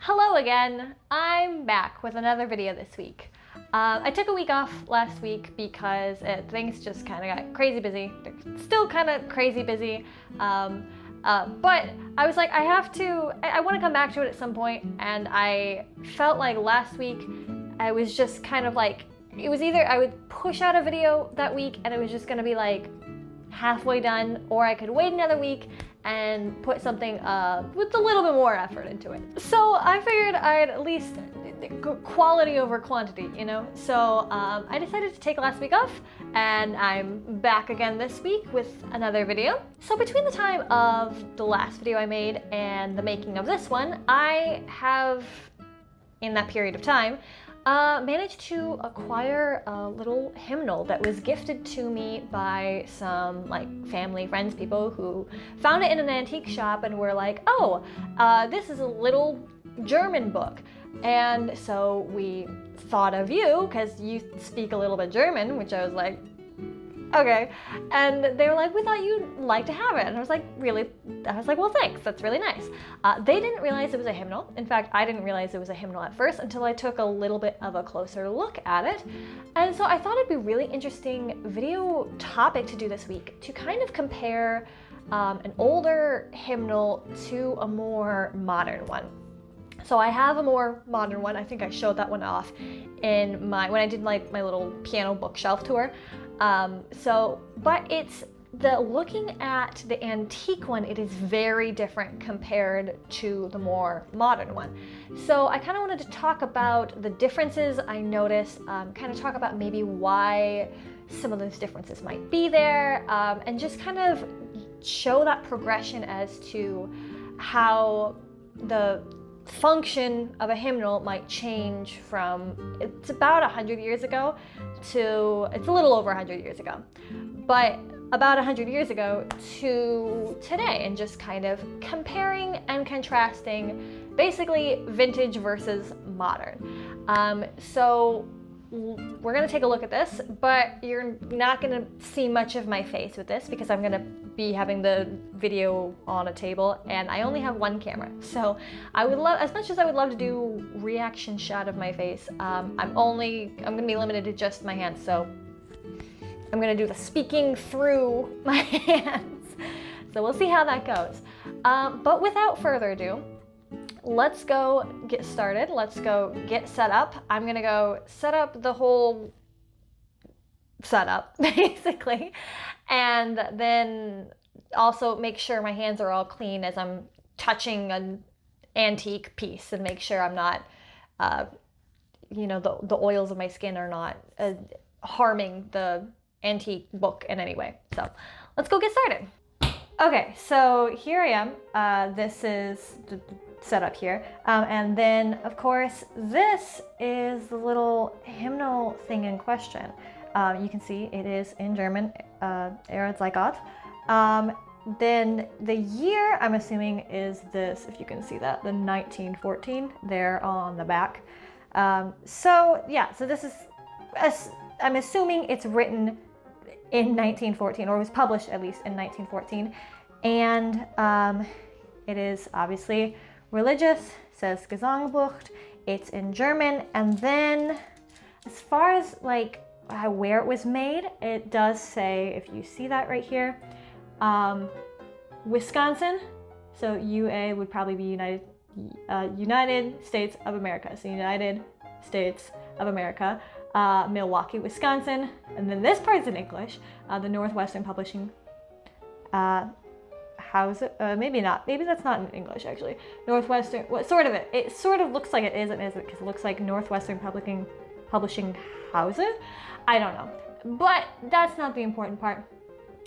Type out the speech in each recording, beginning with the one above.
Hello again! I'm back with another video this week. I took a week off last week because things just kind of got crazy busy. They're still kind of crazy busy. But I was like, I want to come back to it at some point, and I felt like last week I was just kind of like, it was either I would push out a video that week and it was just going to be like halfway done, or I could wait another week and put something with a little bit more effort into it. So I figured I'd at least quality over quantity, you know? So I decided to take last week off, and I'm back again this week with another video. So between the time of the last video I made and the making of this one, I have, in that period of time, managed to acquire a little hymnal that was gifted to me by some like family, friends, people who found it in an antique shop and were like, oh, this is a little German book. And so we thought of you because you speak a little bit German, which I was like, okay. And they were like, we thought you'd like to have it. And I was like, really? I was like, well, thanks. That's really nice. They didn't realize it was a hymnal. In fact, I didn't realize it was a hymnal at first until I took a little bit of a closer look at it. And so I thought it'd be a really interesting video topic to do this week, to kind of compare an older hymnal to a more modern one. So I have a more modern one. I think I showed that one off in when I did like my little piano bookshelf tour. But it's looking at the antique one, it is very different compared to the more modern one. So I kind of wanted to talk about the differences I noticed, kind of talk about maybe why some of those differences might be there, and just kind of show that progression as to how the function of a hymnal might change from, it's about 100 years ago to, it's a little over 100 years ago, but about 100 years ago to today, and just kind of comparing and contrasting basically vintage versus modern. So we're going to take a look at this, but you're not going to see much of my face with this because I'm going to be having the video on a table and I only have one camera. So I would love, as much as I would love to do reaction shot of my face, I'm going to be limited to just my hands. So I'm going to do the speaking through my hands. So we'll see how that goes. But without further ado, let's go get started. Let's go get set up. I'm gonna go set up the whole setup, basically, and then also make sure my hands are all clean as I'm touching an antique piece, and make sure I'm not, the oils of my skin are not harming the antique book in any way. So let's go get started. Okay, so here I am. This is the setup here. And then, of course, this is the little hymnal thing in question. You can see it is in German, Ehrenzeigot. Then the year, I'm assuming, is this, if you can see that, the 1914 there on the back. So this is, I'm assuming it's written in 1914, or was published at least in 1914. And it is obviously religious, says Gesangbuch, it's in German. And then as far as like where it was made, it does say, if you see that right here, Wisconsin. So UA would probably be United States of America. So United States of America, Milwaukee, Wisconsin. And then this part's in English, the Northwestern Publishing House, maybe not. Maybe that's not in English, actually. Northwestern, well, sort of it. It sort of looks like it is and isn't, because it looks like Northwestern Publishing House. I don't know. But that's not the important part.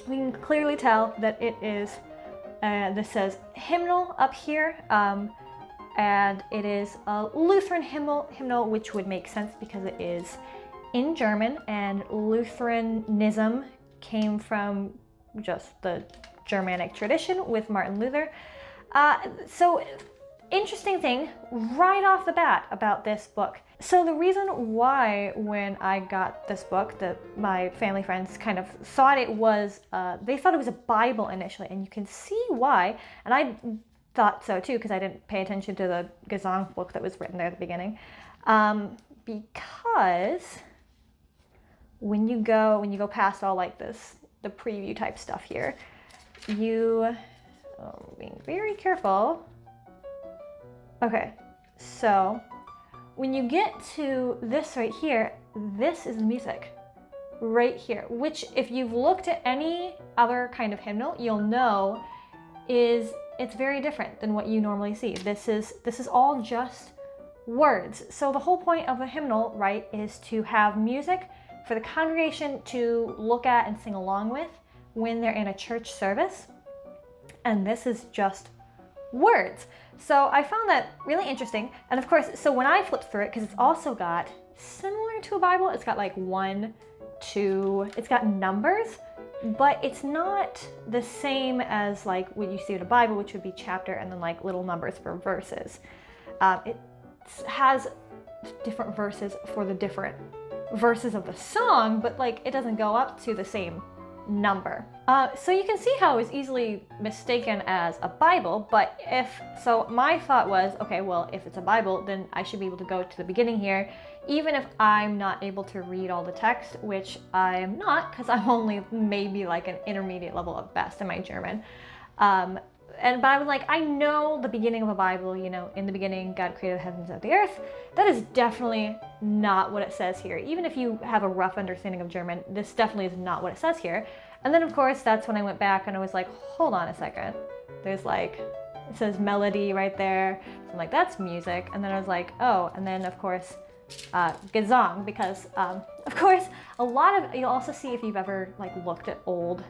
We can clearly tell that it is, this says hymnal up here, and it is a Lutheran hymnal, which would make sense because it is in German, and Lutheranism came from just the Germanic tradition with Martin Luther. So interesting thing right off the bat about this book. So the reason why when I got this book that my family friends kind of thought it was, they thought it was a Bible initially, and you can see why. And thought so too, because I didn't pay attention to the Gesangbuch that was written there at the beginning. Because when you go past all like this, the preview type stuff here, being very careful. Okay, so when you get to this right here, this is the music right here, which if you've looked at any other kind of hymnal, you'll know it's very different than what you normally see. This is all just words. So the whole point of a hymnal, right, is to have music for the congregation to look at and sing along with when they're in a church service. And this is just words. So I found that really interesting. And of course, so when I flipped through it, because it's also got, similar to a Bible, it's got like 1, 2, it's got numbers, but it's not the same as like what you see in a Bible, which would be chapter and then like little numbers for verses. It has different verses for the different verses of the song, but like it doesn't go up to the same number. So you can see how it was easily mistaken as a Bible, but so my thought was, okay, well, if it's a Bible, then I should be able to go to the beginning here, even if I'm not able to read all the text, which I'm not, because I'm only maybe like an intermediate level at best in my German. But I was like, I know the beginning of a Bible, you know, in the beginning, God created the heavens and the earth. That is definitely not what it says here. Even if you have a rough understanding of German, this definitely is not what it says here. And then of course, that's when I went back and I was like, hold on a second. There's like, it says melody right there. I'm like, that's music. And then I was like, oh, and then of course, Gesang, because of course, a lot of, you'll also see if you've ever like looked at old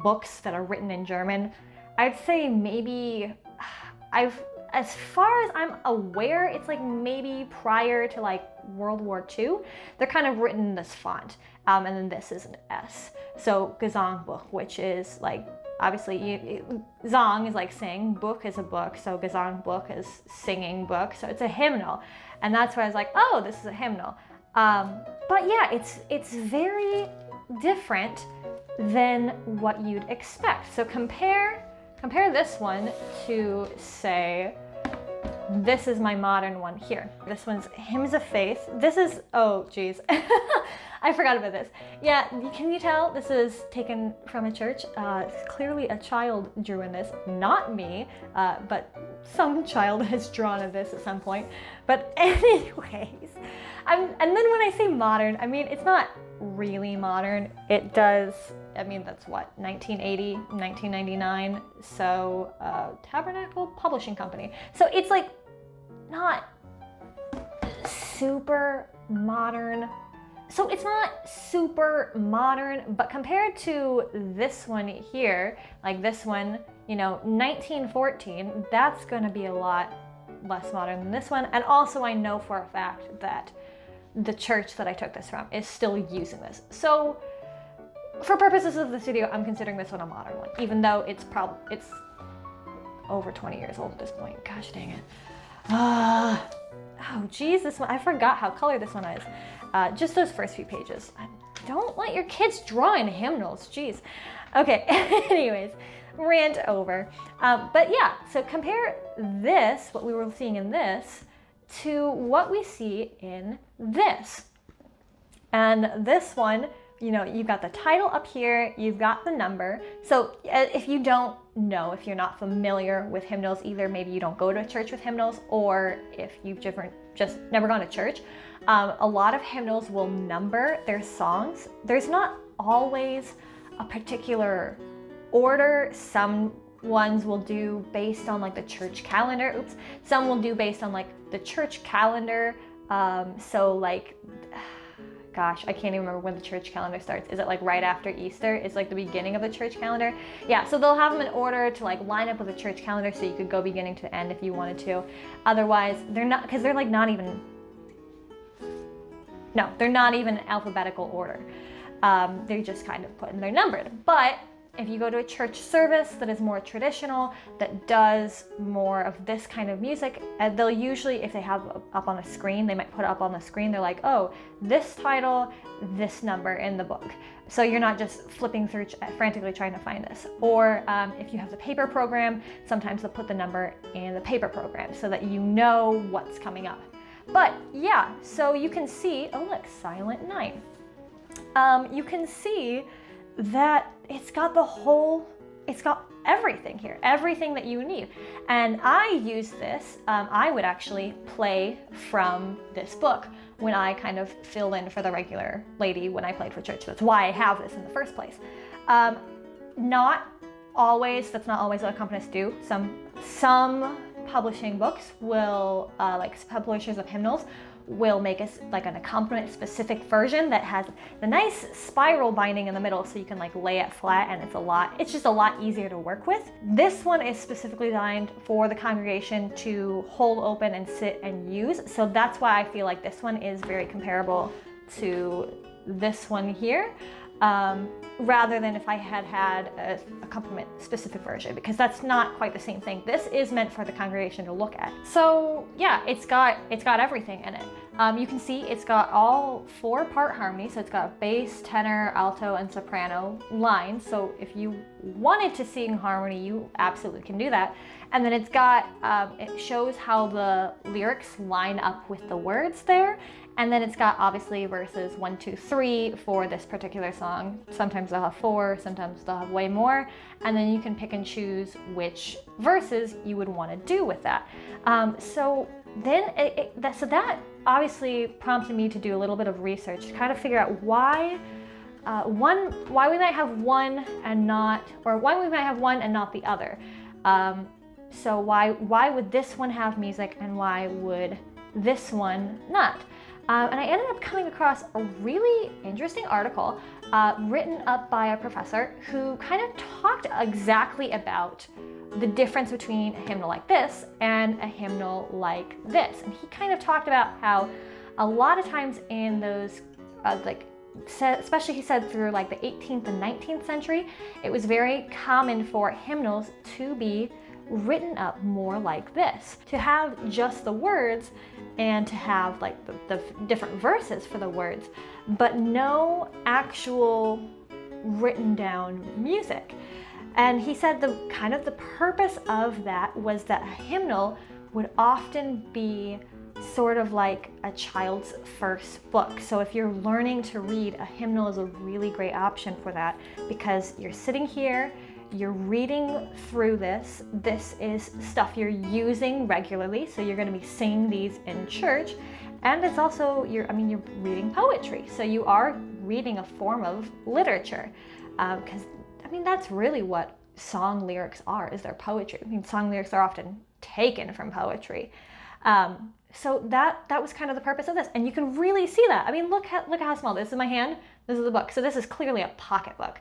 books that are written in German, I'd say maybe as far as I'm aware, it's like maybe prior to like World War II, they're kind of written in this font. And then this is an S. So Gesangbuch, which is like, obviously, Zang is like sing, book is a book, so Gesangbuch is singing book, so it's a hymnal. And that's where I was like, oh, this is a hymnal. But yeah, it's very different than what you'd expect. So compare this one to, say, this is my modern one here. This one's Hymns of Faith. This is, oh geez, I forgot about this. Yeah, can you tell this is taken from a church? Clearly a child drew in this, not me, but some child has drawn of this at some point. But anyways, and then when I say modern, I mean, it's not really modern. It does, I mean, that's what, 1980, 1999, so Tabernacle Publishing Company. So it's like not super modern. So it's not super modern, but compared to this one here, like this one, you know, 1914, that's gonna be a lot less modern than this one. And also I know for a fact that the church that I took this from is still using this. So for purposes of this video, I'm considering this one a modern one, even though it's over 20 years old at this point. Gosh dang it. Oh geez, this one, I forgot how colored this one is. Just those first few pages. Don't let your kids draw in hymnals, geez. Okay, anyways, rant over. But yeah, so compare this, what we were seeing in this, to what we see in this. And this one, you know, you've got the title up here, you've got the number. So if you don't know, if you're not familiar with hymnals, either maybe you don't go to a church with hymnals, or if you've just never gone to church, a lot of hymnals will number their songs. There's not always a particular order. Some ones will do based on like the church calendar. Oops. Some will do based on like the church calendar. So like, gosh, I can't even remember when the church calendar starts. Is it like right after Easter? It's like the beginning of the church calendar. Yeah, so they'll have them in order to like line up with the church calendar, so you could go beginning to end if you wanted to. Otherwise, they're not, because they're like not even, no, they're not even in alphabetical order. They're just kind of put in, they're numbered. But if you go to a church service that is more traditional, that does more of this kind of music, they'll usually, if they have up on a screen, they might put up on the screen, they're like, oh, this title, this number in the book. So you're not just flipping through frantically trying to find this. Or if you have the paper program, sometimes they'll put the number in the paper program so that you know what's coming up. But yeah, so you can see, oh look, Silent Night. You can see that it's got everything here, everything that you need. And I use this, I would actually play from this book when I kind of fill in for the regular lady when I played for church. That's why I have this in the first place. Not always, that's not always what accompanists do. Some publishing books will, like publishers of hymnals, will make us like an accompaniment specific version that has the nice spiral binding in the middle so you can like lay it flat, and it's just a lot easier to work with. This one is specifically designed for the congregation to hold open and sit and use. So that's why I feel like this one is very comparable to this one here. Rather than if I had an accompaniment specific version, because that's not quite the same thing. This is meant for the congregation to look at. So yeah, it's got everything in it. You can see it's got all 4-part harmony, so it's got bass, tenor, alto, and soprano lines. So if you wanted to sing harmony, you absolutely can do that. And then it's got, it shows how the lyrics line up with the words there. And then it's got obviously verses 1, 2, 3 for this particular song. Sometimes they'll have 4, sometimes they'll have way more. And then you can pick and choose which verses you would want to do with that. So that obviously prompted me to do a little bit of research to kind of figure out why we might have one and not, or why we might have one and not the other. So why would this one have music and why would this one not? And I ended up coming across a really interesting article written up by a professor who kind of talked exactly about the difference between a hymnal like this and a hymnal like this. And he kind of talked about how a lot of times in those, especially he said through like the 18th and 19th century, it was very common for hymnals to be written up more like this, to have just the words and to have like the different verses for the words, but no actual written down music. And he said the purpose of that was that a hymnal would often be sort of like a child's first book. So if you're learning to read, a hymnal is a really great option for that, because you're sitting here, you're reading through this. This is stuff you're using regularly, so you're going to be singing these in church. And it's also, you're reading poetry, so you are reading a form of literature. Because, that's really what song lyrics are, is their poetry. Song lyrics are often taken from poetry. So that was kind of the purpose of this. And you can really see that. Look how small, this is my hand, this is the book. So this is clearly a pocketbook.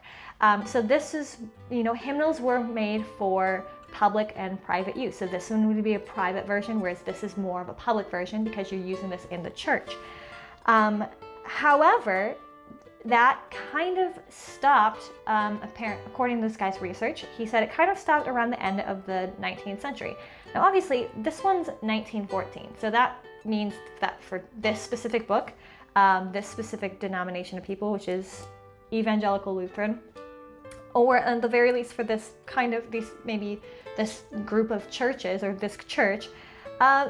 So this is, hymnals were made for public and private use. So this one would be a private version, whereas this is more of a public version because you're using this in the church. However, that kind of stopped, according to this guy's research. He said it kind of stopped around the end of the 19th century. Now obviously this one's 1914, so that means that for this specific book, this specific denomination of people, which is Evangelical Lutheran, or at the very least for this this group of churches, or this church,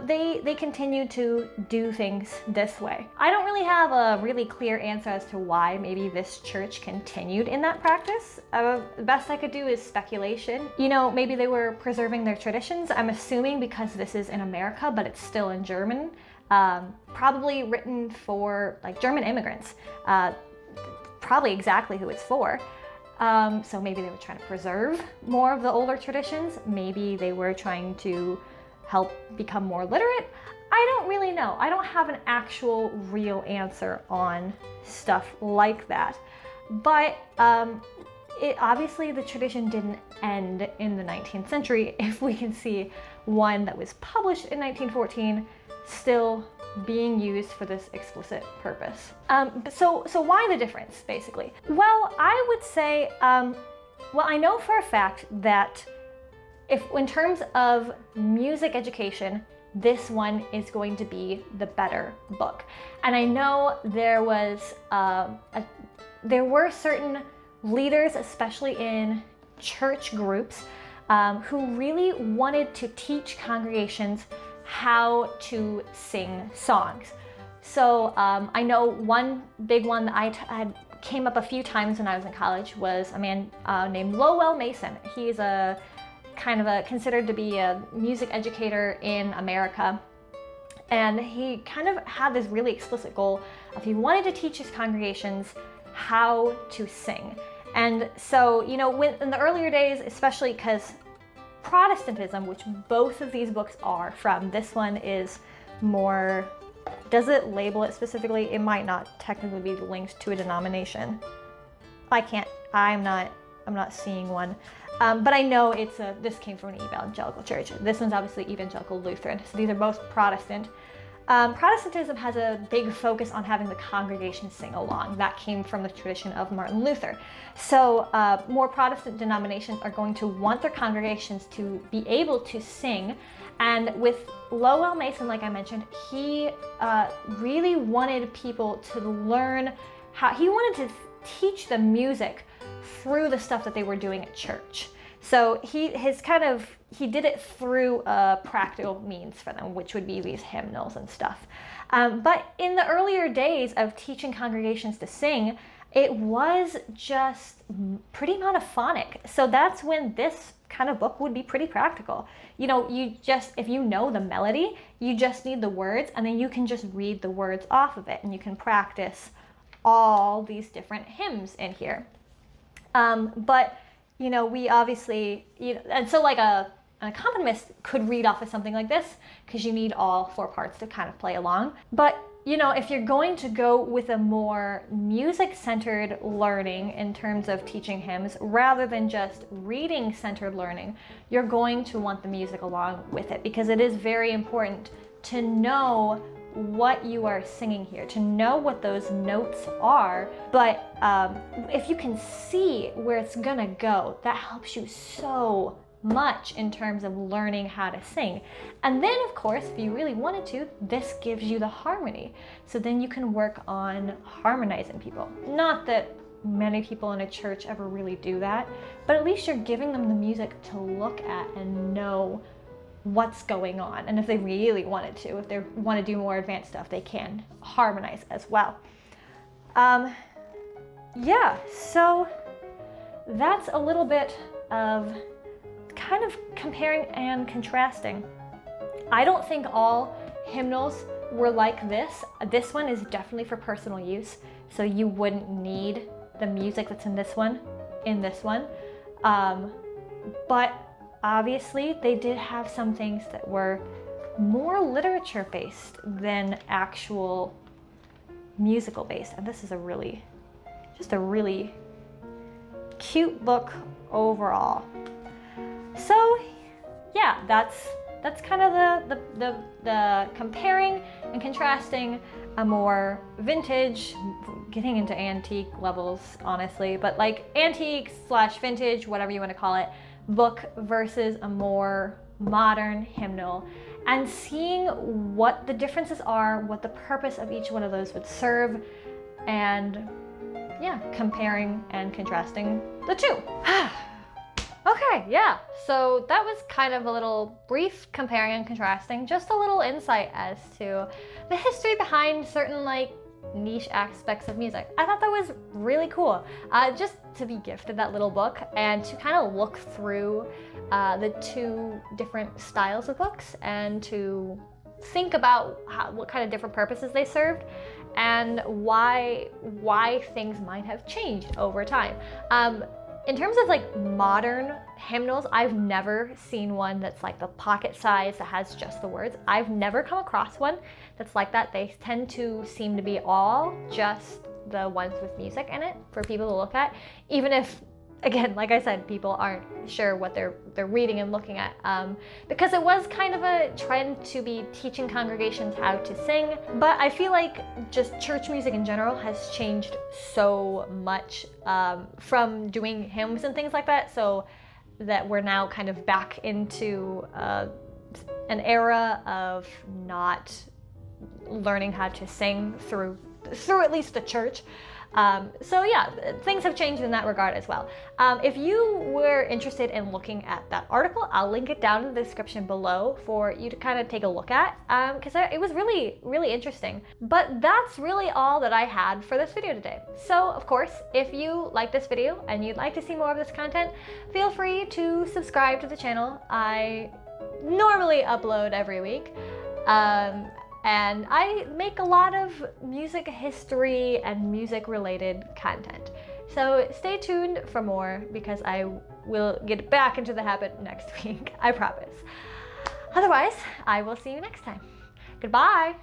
they continue to do things this way. I don't really have a really clear answer as to why maybe this church continued in that practice. The best I could do is speculation. Maybe they were preserving their traditions. I'm assuming because this is in America, but it's still in German. Probably written for like German immigrants. Probably exactly who it's for. So maybe they were trying to preserve more of the older traditions. Maybe they were trying to help become more literate. I don't really know. I don't have an actual real answer on stuff like that. But obviously the tradition didn't end in the 19th century if we can see one that was published in 1914 still being used for this explicit purpose. So why the difference, basically? Well, I would say Well, I know for a fact that if in terms of music education, this one is going to be the better book. And I know there were certain leaders, especially in church groups, who really wanted to teach congregations how to sing songs. So I know one big one that I came up a few times when I was in college was a man named Lowell Mason. He's a kind of considered to be a music educator in America. And he kind of had this really explicit goal of he wanted to teach his congregations how to sing. And so, you know, in the earlier days, especially because Protestantism, which both of these books are from, this one is more, does it label it specifically? It might not technically be linked to a denomination. I'm not seeing one. But I know this came from an evangelical church. This one's obviously evangelical Lutheran. So these are both Protestant. Protestantism has a big focus on having the congregation sing along. That came from the tradition of Martin Luther. So more Protestant denominations are going to want their congregations to be able to sing. And with Lowell Mason, like I mentioned, he really wanted people to learn how, he wanted to teach the music through the stuff that they were doing at church. So he did it through practical means for them, which would be these hymnals and stuff. But in the earlier days of teaching congregations to sing, it was just pretty monophonic. So that's when this kind of book would be pretty practical. You know, if you know the melody, you just need the words, and then you can just read the words off of it, and you can practice all these different hymns in here. But, you know, we obviously, and so like an accompanist could read off of something like this because you need all four parts to kind of play along. But, you know, if you're going to go with a more music-centered learning in terms of teaching hymns rather than just reading-centered learning, you're going to want the music along with it because it is very important to know what you are singing here, to know what those notes are. But if you can see where it's gonna go, that helps you so much in terms of learning how to sing. And then of course, if you really wanted to, this gives you the harmony. So then you can work on harmonizing people. Not that many people in a church ever really do that, but at least you're giving them the music to look at and know what's going on. And if they really wanted to, if they want to do more advanced stuff, they can harmonize as well. Yeah, so that's a little bit of kind of comparing and contrasting. I don't think all hymnals were like this. This one is definitely for personal use, so you wouldn't need the music that's in this one. But obviously, they did have some things that were more literature-based than actual musical-based. And this is just a really cute book overall. So, yeah, that's kind of the comparing and contrasting a more vintage, getting into antique levels, honestly, but like antique / vintage, whatever you want to call it, book versus a more modern hymnal, and seeing what the differences are, what the purpose of each one of those would serve, and yeah, comparing and contrasting the two. Okay, yeah, so that was kind of a little brief comparing and contrasting, just a little insight as to the history behind certain like niche aspects of music. I thought that was really cool, just to be gifted that little book and to kind of look through the two different styles of books and to think about what kind of different purposes they served and why things might have changed over time. In terms of like modern hymnals, I've never seen one that's like the pocket size that has just the words. I've never come across one that's like that. They tend to seem to be all just the ones with music in it for people to look at, even if again, like I said, people aren't sure what they're reading and looking at, because it was kind of a trend to be teaching congregations how to sing. But I feel like just church music in general has changed so much from doing hymns and things like that, so that we're now kind of back into an era of not learning how to sing through at least the church. So yeah, things have changed in that regard as well. If you were interested in looking at that article, I'll link it down in the description below for you to kind of take a look at, because it was really, really interesting. But that's really all that I had for this video today. So of course, if you like this video and you'd like to see more of this content, feel free to subscribe to the channel. I normally upload every week. And I make a lot of music history and music related content. So stay tuned for more, because I will get back into the habit next week, I promise. Otherwise, I will see you next time. Goodbye.